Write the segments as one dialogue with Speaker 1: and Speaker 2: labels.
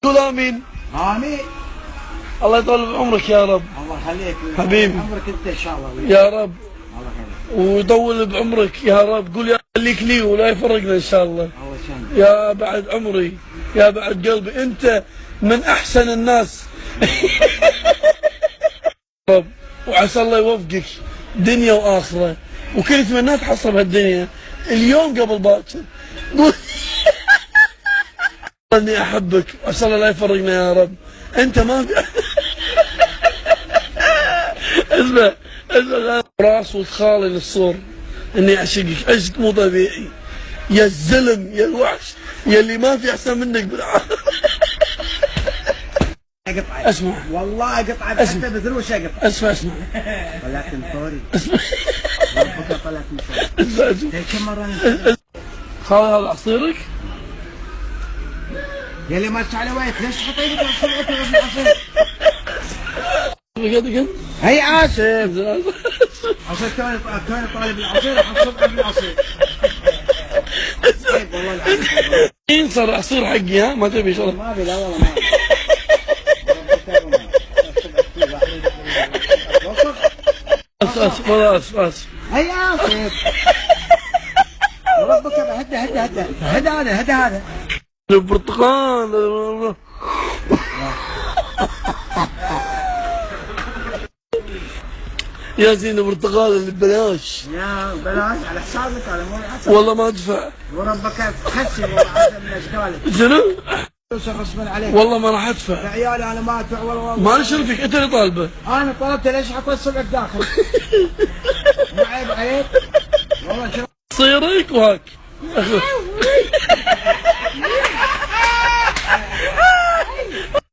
Speaker 1: قول امين.
Speaker 2: امين.
Speaker 1: الله يطول بعمرك يا رب.
Speaker 2: الله يخليك
Speaker 1: حبيبي.
Speaker 2: عمرك انت ان شاء الله
Speaker 1: يا رب.
Speaker 2: الله يخليك
Speaker 1: ويطول بعمرك يا رب. قول يا خليك لي ولا يفرقنا ان شاء الله.
Speaker 2: الله يسلمك.
Speaker 1: يا بعد عمري يا بعد قلبي، انت من احسن الناس. رب وعسى الله يوفقك دنيا واخره، وكل تمنى تحصل بهالدنيا اليوم قبل باكر. اني احبك وعسى الله لا يفرقنا يا رب. انت ما في اسمع راس وتخالي للصور اني اعشقك عشق مو طبيعي يا الزلم يا الوحش يا اللي ما في احسن منك بالعالم.
Speaker 2: اقطعك.
Speaker 1: اسمع
Speaker 2: والله اقطعك حتى بذروش اقطعك.
Speaker 1: اسمع
Speaker 2: طلعت من طوري.
Speaker 1: اسمع
Speaker 2: ربك طلعت من طوري.
Speaker 1: اسمع
Speaker 2: كم مره
Speaker 1: خالي هذا عصيرك؟
Speaker 2: يا اللي ما على ويت ليش تحط ايدك على العصير؟
Speaker 1: دقيقة
Speaker 2: هي اسف عشان توني طالب العصير حصلت بالعصير. عيب والله العظيم.
Speaker 1: صار عصير حقي ها ما تبي شرب؟
Speaker 2: ما ابي لا والله ما ابي.
Speaker 1: اسف والله اسف.
Speaker 2: هي اسف. ربك هدى هذا.
Speaker 1: البرتقال يا زين البرتقال اللي ببلاش.
Speaker 2: يا بلاش على حسابك على مو حسابك.
Speaker 1: والله ما ادفع.
Speaker 2: وربك تخسي والله عسى من اشكالك.
Speaker 1: شنو؟
Speaker 2: غصبا عليك.
Speaker 1: والله ما راح ادفع.
Speaker 2: يا عيالي انا ما ادفع والله.
Speaker 1: ما نشرفك انت اللي طالبه.
Speaker 2: انا طلبت ليش حتوصل لك داخل؟ مو عيب عليك؟ والله شنو
Speaker 1: صيرك وهاك.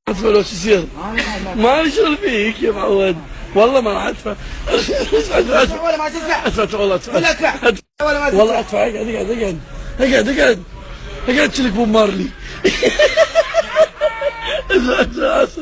Speaker 1: ادفع لو شو يصير؟ ما نشرف فيك يا معود. والله ما راح ادفع.
Speaker 2: ادفع ولا ما تدفع؟
Speaker 1: ادفع والله ادفع.
Speaker 2: ولا ادفع ولا ما تدفع.
Speaker 1: والله ادفع. اقعد شلك بوب مارلي. اسف.